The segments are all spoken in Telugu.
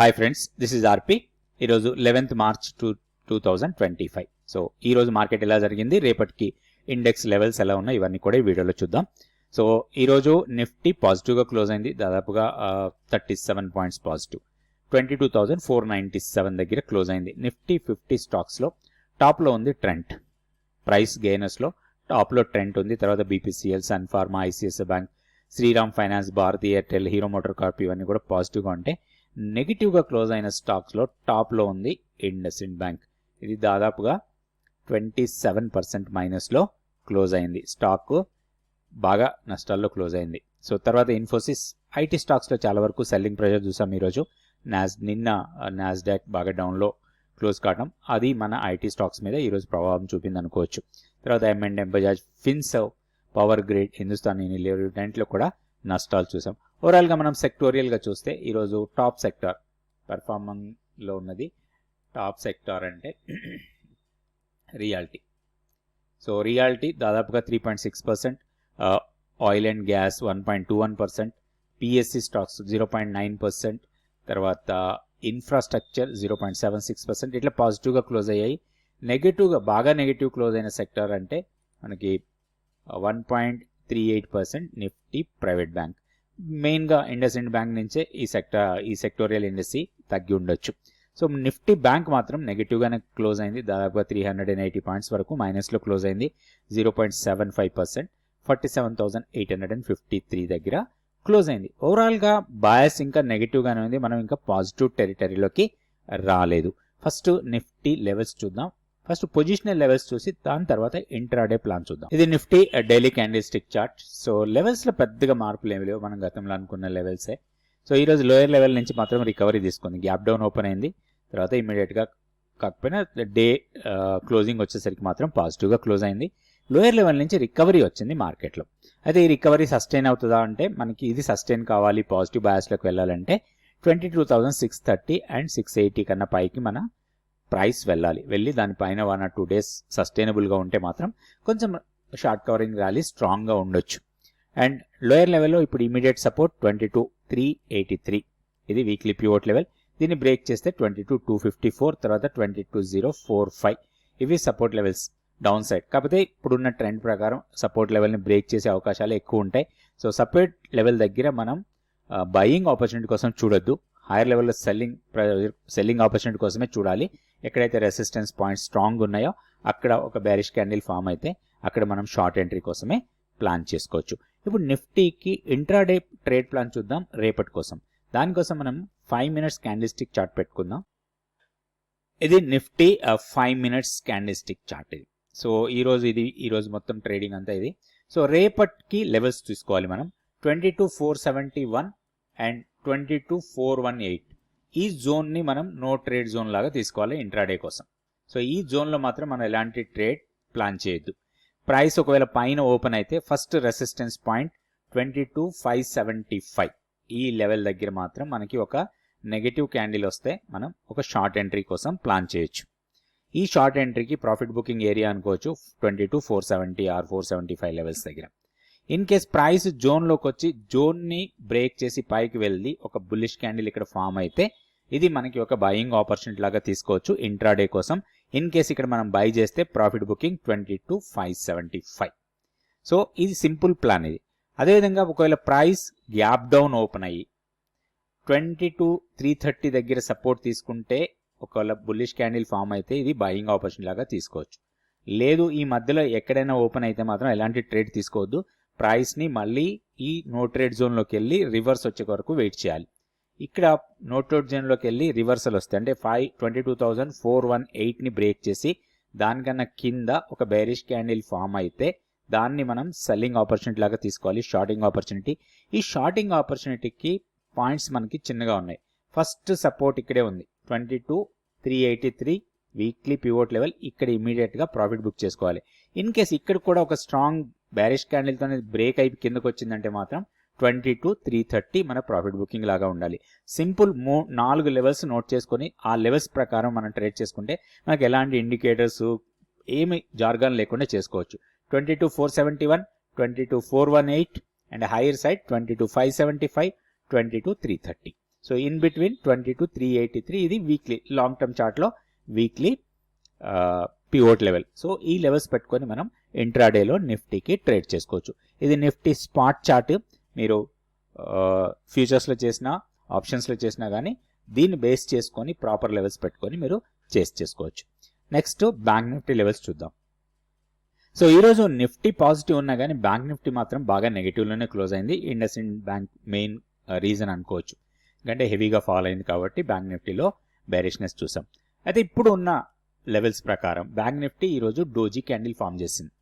హాయ్ ఫ్రెండ్స్, దిస్ ఇస్ ఆర్పి. ఈరోజు 11th మార్చ్ 2025. సో ఈరోజు మార్కెట్ ఎలా జరిగింది, రేపటికి ఇండెక్స్ లెవెల్స్ ఎలా ఉన్నాయి, ఇవన్నీ కూడా ఈ వీడియోలో చూద్దాం. సో ఈరోజు నిఫ్టీ పాజిటివ్గా క్లోజ్ అయింది, దాదాపుగా 37 పాయింట్స్ పాజిటివ్, 22,497 దగ్గర క్లోజ్ అయింది. నిఫ్టీ 50 స్టాక్స్లో టాప్లో ఉంది ట్రెంట్, ప్రైస్ గెయినర్స్లో టాప్లో ట్రెంట్ ఉంది. తర్వాత బీపీసీఎల్, సన్ ఫార్మా, ఐసిఐసిఐ బ్యాంక్, శ్రీరామ్ ఫైనాన్స్, భారతీ ఎయిర్టెల్, హీరో మోటార్ కార్ప్ ఇవన్నీ కూడా పాజిటివ్గా ఉంటాయి. నెగిటివ్గా క్లోజ్ అయిన స్టాక్స్లో టాప్లో ఉంది ఇండస్ఇండ్ బ్యాంక్, ఇది దాదాపుగా 27% మైనస్లో క్లోజ్ అయింది. స్టాక్ బాగా నష్టాల్లో క్లోజ్ అయింది. సో తర్వాత ఇన్ఫోసిస్, ఐటీ స్టాక్స్లో చాలా వరకు సెల్లింగ్ ప్రెషర్ చూసాం ఈరోజు. నిన్న నాస్డాక్ బాగా డౌన్లో క్లోజ్ కావడం, అది మన ఐటీ స్టాక్స్ మీద ఈరోజు ప్రభావం చూపింది అనుకోవచ్చు. తర్వాత M&M, Bajaj Finserv, power grid, Hindustan Unilever వీటిలో కూడా నష్టాలు చూసాం. ఓవరాల్గా మనం సెక్టోరియల్గా చూస్తే ఈరోజు టాప్ సెక్టార్ పెర్ఫార్మింగ్లో ఉన్నది. టాప్ సెక్టార్ అంటే రియాలిటీ. సో రియాలిటీ దాదాపుగా 3.6%, oil and gas 1.21%, PSC stocks 0.9%, తర్వాత ఇన్ఫ్రాస్ట్రక్చర్ 0.76%, ఇట్లా పాజిటివ్గా క్లోజ్ అయ్యాయి. నెగిటివ్గా బాగా నెగిటివ్ క్లోజ్ అయిన సెక్టార్ అంటే మనకి 1.38% నిఫ్టీ ప్రైవేట్ బ్యాంక్. మెయిన్గా ఇండస్ఇండ్ బ్యాంక్ నుంచే ఈ సెక్టోరియల్ ఇండస్ట్రీ తగ్గి ఉండొచ్చు. సో నిఫ్టీ బ్యాంక్ మాత్రం నెగిటివ్గానే క్లోజ్ అయింది, దాదాపుగా 380 పాయింట్స్ వరకు మైనస్లో క్లోజ్ అయింది, 0.75%, 47,853 దగ్గర క్లోజ్ అయింది. ఓవరాల్గా బయాస్ ఇంకా నెగిటివ్గానే ఉంది, మనం ఇంకా పాజిటివ్ టెరిటరీలోకి రాలేదు. ఫస్ట్ నిఫ్టీ లెవెల్స్ చూద్దాం. ఫస్ట్ పొజిషనల్ లెవెల్స్ చూసి దాని తర్వాత ఇంట్రాడే ప్లాన్ చూద్దాం. ఇది Nifty daily candle stick chart. So లెవెల్స్లో పెద్దగా మార్పులు ఏమి లేవు, మనం గతంలో అనుకున్న లెవెల్సే. సో ఈరోజు లోయర్ లెవెల్ నుంచి మాత్రం రికవరీ తీసుకుంది, గ్యాప్ డౌన్ ఓపెన్ అయింది. తర్వాత ఇమీడియట్గా కాకపోయినా డే క్లోజింగ్ వచ్చేసరికి మాత్రం పాజిటివ్గా క్లోజ్ అయింది. లోయర్ లెవెల్ నుంచి రికవరీ వచ్చింది మార్కెట్లో. అయితే ఈ రికవరీ సస్టైన్ అవుతుందా అంటే మనకి ఇది సస్టైన్ కావాలి, పాజిటివ్ బయాస్లోకి వెళ్ళాలంటే 22,630 అండ్ 680 కన్నా పైకి మన ప్రైస్ వెళ్ళి దానిపైన 1 or 2 days సస్టైనబుల్గా ఉంటే మాత్రం కొంచెం షార్ట్ కవరింగ్ ర్యాలీ స్ట్రాంగ్గా ఉండొచ్చు. అండ్ లోయర్ లెవెల్లో ఇప్పుడు ఇమీడియట్ సపోర్ట్ 22,383, ఇది వీక్లీ పివోట్ లెవెల్. దీన్ని బ్రేక్ చేస్తే 22,254, తర్వాత 22,045, ఇవి సపోర్ట్ లెవెల్స్ డౌన్ సైడ్. కాకపోతే ఇప్పుడున్న ట్రెండ్ ప్రకారం సపోర్ట్ లెవెల్ని బ్రేక్ చేసే అవకాశాలు ఎక్కువ ఉంటాయి. సో సపోర్ట్ లెవెల్ దగ్గర మనం బయింగ్ ఆపర్చునిటీ కోసం చూడొద్దు, హైయర్ లెవెల్లో సెల్లింగ్ ఆపర్చునిటీ కోసమే చూడాలి. ఎక్కడైతే రెసిస్టెన్స్ పాయింట్స్ స్ట్రాంగ్ ఉన్నాయో అక్కడ ఒక బేరిష్ క్యాండిల్ ఫామ్ అయితే అక్కడ మనం షార్ట్ ఎంట్రీ కోసమే ప్లాన్ చేసుకోవచ్చు. ఇప్పుడు నిఫ్టీకి ఇంట్రాడే ట్రేడ్ ప్లాన్ చూద్దాం రేపటి కోసం. దానికోసం మనం 5 minutes క్యాండిల్ స్టిక్ చార్ట్ పెట్టుకుందాం. ఇది Nifty 5 minutes candle stick chart ఇది. సో ఈరోజు మొత్తం ట్రేడింగ్ అంతా ఇది. సో రేపటికి లెవెల్స్ తీసుకోవాలి మనం. 22,471 అండ్ 22,418, ఈ జోన్ని మనం నో ట్రేడ్ జోన్ లాగా తీసుకోవాలి ఇంట్రాడే కోసం. సో ఈ జోన్లో మాత్రం మనం ఎలాంటి ట్రేడ్ ప్లాన్ చేయొద్దు. ప్రైస్ ఒకవేళ పైన ఓపెన్ అయితే ఫస్ట్ రెసిస్టెన్స్ పాయింట్ 22,575, ఈ లెవెల్ దగ్గర మాత్రం మనకి ఒక నెగటివ్ క్యాండిల్ వస్తే మనం ఒక షార్ట్ ఎంట్రీ కోసం ప్లాన్ చేయొచ్చు. ఈ షార్ట్ ఎంట్రీకి ప్రాఫిట్ బుకింగ్ ఏరియా అనుకోవచ్చు 22,470 ఆర్ 475 లెవెల్స్ దగ్గర. ఇన్ కేస్ ప్రైస్ జోన్లోకి వచ్చి జోన్ని బ్రేక్ చేసి పైకి వెళ్ళి ఒక బుల్లిష్ క్యాండిల్ ఇక్కడ ఫామ్ అయితే ఇది మనకి ఒక బయింగ్ ఆపర్చునిటీ లాగా తీసుకోవచ్చు ఇంట్రాడే కోసం. ఇన్ కేస్ ఇక్కడ మనం బై చేస్తే ప్రాఫిట్ బుకింగ్ 22,575. సో ఇది సింపుల్ ప్లాన్ ఇది. అదేవిధంగా ఒకవేళ ప్రైస్ గ్యాప్ డౌన్ ఓపెన్ అయ్యి 22,330 దగ్గర సపోర్ట్ తీసుకుంటే ఒకవేళ బుల్లిష్ క్యాండిల్ ఫామ్ అయితే ఇది బయింగ్ ఆపర్చునిటీ లాగా తీసుకోవచ్చు. లేదు ఈ మధ్యలో ఎక్కడైనా ఓపెన్ అయితే మాత్రం ఎలాంటి ట్రేడ్ తీసుకోవద్దు. ప్రైస్ని మళ్ళీ ఈ నో ట్రేడ్ జోన్లోకి వెళ్ళి రివర్స్ వచ్చే వరకు వెయిట్ చేయాలి. ఇక్కడ నో ట్రేడ్ జోన్లోకి వెళ్ళి రివర్సల్ వస్తే అంటే 22,418ని బ్రేక్ చేసి దానికన్నా కింద ఒక బేరిష్ క్యాండిల్ ఫామ్ అయితే దాన్ని మనం సెల్లింగ్ ఆపర్చునిటీ లాగా తీసుకోవాలి, షార్టింగ్ ఆపర్చునిటీ. ఈ షార్టింగ్ ఆపర్చునిటీకి పాయింట్స్ మనకి చిన్నగా ఉన్నాయి. ఫస్ట్ సపోర్ట్ ఇక్కడే ఉంది 22,383 వీక్లీ పివోట్ లెవెల్, ఇక్కడ ఇమీడియట్గా ప్రాఫిట్ బుక్ చేసుకోవాలి. ఇన్ కేస్ ఇక్కడ కూడా ఒక స్ట్రాంగ్ బ్యారిష్ క్యాండిల్తో బ్రేక్ అయి కిందకు వచ్చిందంటే మాత్రం 22,330 మన ప్రాఫిట్ బుకింగ్ లాగా ఉండాలి. సింపుల్ 4 లెవెల్స్ నోట్ చేసుకొని ఆ లెవెల్స్ ప్రకారం మనం ట్రేడ్ చేసుకుంటే మనకు ఎలాంటి ఇండికేటర్స్ ఏమి జార్గాన్ లేకుండా చేసుకోవచ్చు. 22,471, 22,418 and higher side 22,575, 22,330. So in between 20 to 383 ఇది వీక్లీ లాంగ్ టర్మ్ చార్ట్లో వీక్లీ పివోట్ లెవెల్. సో ఈ లెవెల్స్ పెట్టుకొని మనం ఇంట్రాడేలో నిఫ్టీకి ట్రేడ్ చేసుకోవచ్చు. ఇది నిఫ్టీ స్పాట్ చార్ట్. మీరు ఫ్యూచర్స్లో చేసినా ఆప్షన్స్లో చేసినా కానీ దీన్ని బేస్ చేసుకొని ప్రాపర్ లెవెల్స్ పెట్టుకొని మీరు చేసుకోవచ్చు. నెక్స్ట్ బ్యాంక్ నిఫ్టీ లెవెల్స్ చూద్దాం. సో ఈరోజు నిఫ్టీ పాజిటివ్ ఉన్నా కానీ బ్యాంక్ నిఫ్టీ మాత్రం బాగా నెగిటివ్లోనే క్లోజ్ అయింది. ఇండస్ఇండ్ బ్యాంక్ మెయిన్ రీజన్ అనుకోవచ్చు, ఎందుకంటే హెవీగా ఫాల్ అయింది కాబట్టి బ్యాంక్ నిఫ్టీలో బేరిష్నెస్ చూసాం. అయితే ఇప్పుడు ఉన్న లెవెల్స్ ప్రకారం బ్యాంక్ నిఫ్టీ ఈరోజు డోజీ క్యాండిల్ ఫామ్ చేసింది.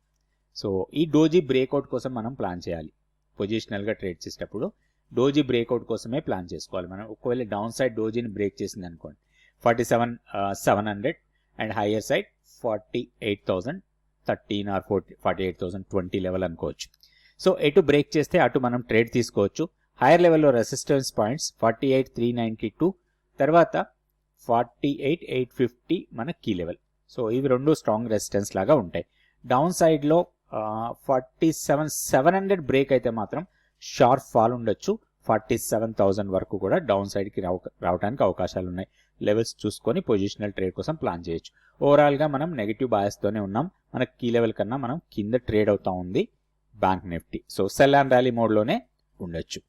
సో ఈ డోజీ బ్రేక్అవుట్ కోసం మనం ప్లాన్ చేయాలి. పొజిషనల్గా ట్రేడ్ చేసేటప్పుడు డోజీ బ్రేక్అవుట్ కోసమే ప్లాన్ చేసుకోవాలి మనం. ఒకవేళ డౌన్ సైడ్ డోజీని బ్రేక్ చేసింది అనుకోండి 47,700 and higher side 48,013 or 48,020 level అనుకోవచ్చు. సో ఎటు బ్రేక్ చేస్తే అటు మనం ట్రేడ్ తీసుకోవచ్చు. హైయర్ లెవెల్లో రెసిస్టెన్స్ పాయింట్స్ 48,392 తర్వాత 48,850 మన కీ లెవెల్. సో ఇవి రెండు స్ట్రాంగ్ రెసిస్టెన్స్ లాగా ఉంటాయి. డౌన్ సైడ్లో 47,700 బ్రేక్ అయితే మాత్రం షార్ప్ ఫాల్ ఉండొచ్చు. 47,000 వరకు కూడా డౌన్ సైడ్కి రావడానికి అవకాశాలు ఉన్నాయి. లెవెల్స్ చూసుకొని పొజిషనల్ ట్రేడ్ కోసం ప్లాన్ చేయొచ్చు. ఓవరాల్గా మనం నెగిటివ్ బాయస్తోనే ఉన్నాం. మన కీ లెవెల్ కన్నా మనం కింద ట్రేడ్ అవుతా ఉంది bank Nifty. So sell and rally మోడ్లోనే ఉండొచ్చు.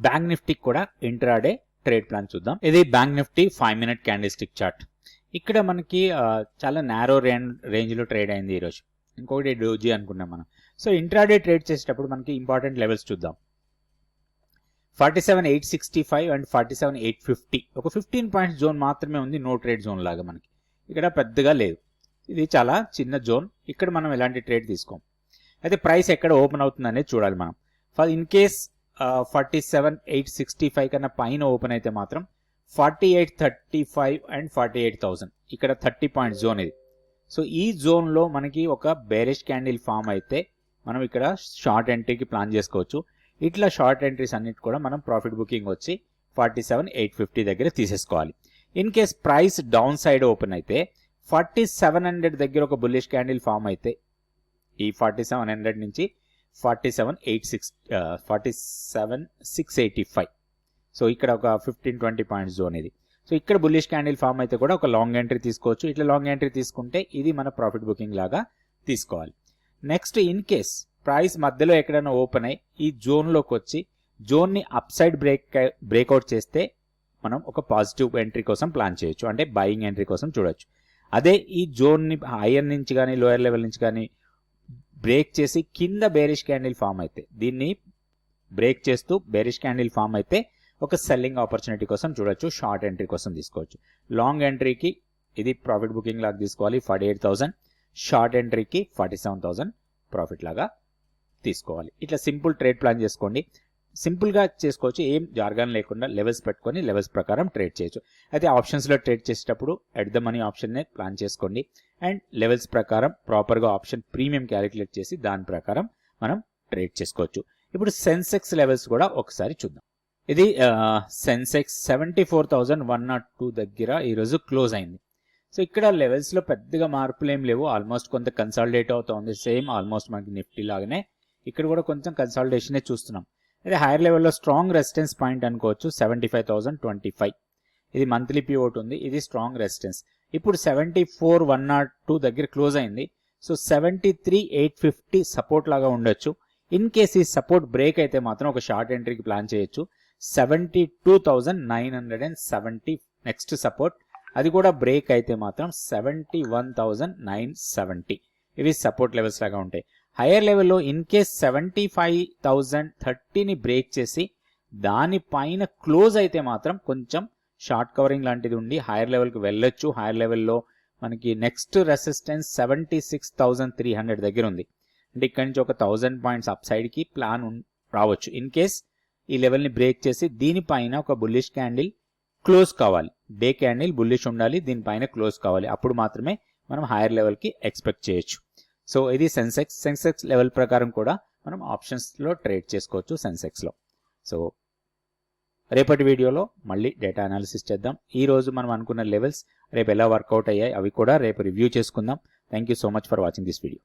బ్యాంక్ నిఫ్టీకి కూడా ఇంట్రాడే ట్రేడ్ ప్లాన్ చూద్దాం. ఇది bank Nifty 5 minute candlestick chart. ఇక్కడ మనకి చాలా నారో రేంజ్లో ట్రేడ్ అయింది ఈరోజు. ఇంకొకటి డోజీ అనుకున్నాం మనం. సో ఇంట్రాడే ట్రేడ్ చేసేటప్పుడు మనకి ఇంపార్టెంట్ లెవెల్స్ చూద్దాం. 47,865 అండ్ 47,850 ఒక 15 పాయింట్స్ జోన్ మాత్రమే ఉంది. నో ట్రేడ్ జోన్ లాగా మనకి ఇక్కడ పెద్దగా లేదు. ఇది చాలా చిన్న జోన్. ఇక్కడ మనం ఎలాంటి ట్రేడ్ తీసుకోం. అయితే ప్రైస్ ఎక్కడ ఓపెన్ అవుతుంది అనేది చూడాలి మనం. ఇన్ కేస్ 47,865 కన్నా పైన ఓపెన్ అయితే మాత్రం 48,35 అండ్ 48,000 ఇక్కడ 30 పాయింట్ జోన్ ఇది. సో ఈ జోన్లో మనకి ఒక బేరిష్ క్యాండిల్ ఫామ్ అయితే మనం ఇక్కడ షార్ట్ ఎంట్రీకి ప్లాన్ చేసుకోవచ్చు. ఇట్లా షార్ట్ ఎంట్రీస్ అన్నిటి కూడా మనం ప్రాఫిట్ బుకింగ్ వచ్చి 47,850 దగ్గర తీసేసుకోవాలి. In case price down side open అయితే 4700 దగ్గర ఒక బుల్లిష్ క్యాండిల్ ఫామ్ అయితే ఈ 4700 నుంచి 47,685 సో ఇక్కడ ఒక 15-20 పాయింట్స్ జోన్ ఇది. సో ఇక్కడ బుల్లిష్ క్యాండిల్ ఫామ్ అయితే కూడా ఒక లాంగ్ ఎంట్రీ తీసుకోవచ్చు. ఇట్లా లాంగ్ ఎంట్రీ తీసుకుంటే ఇది మన ప్రాఫిట్ బుకింగ్ లాగా తీసుకోవాలి. నెక్స్ట్ ఇన్ కేస్ ప్రైస్ మధ్యలో ఎక్కడైనా ఓపెన్ అయ్యి ఈ జోన్లోకి వచ్చి జోన్ని అప్ సైడ్ బ్రేక్అవుట్ చేస్తే మనం ఒక పాజిటివ్ ఎంట్రీ కోసం ప్లాన్ చేయొచ్చు, అంటే బయింగ్ ఎంట్రీ కోసం చూడొచ్చు. అదే ఈ జోన్ని హైయర్ నుంచి కానీ లోయర్ లెవెల్ నుంచి కానీ బ్రేక్ చేసి కింద బేరిష్ క్యాండిల్ ఫామ్ అయితే దీన్ని బ్రేక్ చేస్తూ బేరిష్ క్యాండిల్ ఫామ్ అయితే ఒక సెల్లింగ్ ఆపర్చునిటీ కోసం చూడొచ్చు, షార్ట్ ఎంట్రీ కోసం తీసుకోవచ్చు. లాంగ్ ఎంట్రీకి ఇది ప్రాఫిట్ బుకింగ్ లాగా తీసుకోవాలి 48,000, షార్ట్ ఎంట్రీకి 47,000 ప్రాఫిట్ లాగా తీసుకోవాలి. ఇట్లా సింపుల్ ట్రేడ్ ప్లాన్ చేసుకోండి. సింపుల్గా చేసుకోవచ్చు, ఏం జార్గాన్ లేకుండా లెవెల్స్ పెట్టుకొని లెవెల్స్ ప్రకారం ట్రేడ్ చేయొచ్చు. అయితే ఆప్షన్స్లో ట్రేడ్ చేసేటప్పుడు ఎట్ ద మనీ ఆప్షన్నే ప్లాన్ చేసుకోండి అండ్ లెవెల్స్ ప్రకారం ప్రాపర్గా ఆప్షన్ ప్రీమియం క్యాలిక్యులేట్ చేసి దాని ప్రకారం మనం ట్రేడ్ చేసుకోవచ్చు. ఇప్పుడు సెన్సెక్స్ లెవెల్స్ కూడా ఒకసారి చూద్దాం. ఇది సెన్సెక్స్ 74,102 దగ్గర ఈరోజు క్లోజ్ అయింది. సో ఇక్కడ లెవెల్స్లో పెద్దగా మార్పులు ఏం లేవు. ఆల్మోస్ట్ కొంత కన్సాలిడేట్ అవుతుంది. సేమ్ ఆల్మోస్ట్ మనకి నిఫ్టీ లాగానే ఇక్కడ కూడా కొంచెం కన్సాలిడేషనే చూస్తున్నాం. అయితే హైయర్ లెవెల్లో స్ట్రాంగ్ రెసిస్టెన్స్ పాయింట్ అనుకోవచ్చు 75,025. ఇది మంత్లీ పివోట్ ఉంది, ఇది స్ట్రాంగ్ రెసిస్టెన్స్. ఇప్పుడు 74,102 దగ్గర క్లోజ్ అయింది. సో 73,850 సపోర్ట్ లాగా ఉండొచ్చు. ఇన్ కేస్ ఈ సపోర్ట్ బ్రేక్ అయితే మాత్రం ఒక షార్ట్ ఎంట్రీకి ప్లాన్ చేయొచ్చు. 72,970 నెక్స్ట్ సపోర్ట్. అది కూడా బ్రేక్ అయితే మాత్రం 71,970. ఇవి సపోర్ట్ లెవెల్స్ లాగా ఉంటాయి. హైయర్ లెవెల్లో ఇన్ కేస్ 75,030ని బ్రేక్ చేసి దానిపైన క్లోజ్ అయితే మాత్రం కొంచెం షార్ట్ కవరింగ్ లాంటిది ఉండి హైయర్ లెవెల్కి వెళ్ళొచ్చు. హైయర్ లెవెల్లో మనకి నెక్స్ట్ రెసిస్టెన్స్ 76,300 దగ్గర ఉంది. అంటే ఇక్కడ నుంచి ఒక 1000 పాయింట్స్ అప్ సైడ్కి ప్లాన్ రావచ్చు. ఇన్ కేస్ ఈ లెవెల్ని బ్రేక్ చేసి దీనిపైన ఒక బుల్లిష్ క్యాండిల్ క్లోజ్ కావాలి. డే క్యాండిల్ బుల్లిష్ ఉండాలి, దీనిపైన క్లోజ్ కావాలి. అప్పుడు మాత్రమే మనం హైయర్ లెవెల్కి ఎక్స్పెక్ట్ చేయొచ్చు. సో ఇది సెన్సెక్స్ లెవెల్ ప్రకారం కూడా మనం ఆప్షన్స్లో ట్రేడ్ చేసుకోవచ్చు సెన్సెక్స్లో. సో రేపటి వీడియోలో మళ్ళీ డేటా అనాలిసిస్ చేద్దాం. ఈ రోజు మనం అనుకున్న లెవెల్స్ రేపు ఎలా వర్కౌట్ అయ్యాయి అవి కూడా రేపు రివ్యూ చేసుకుందాం. Thank you so much for watching this video.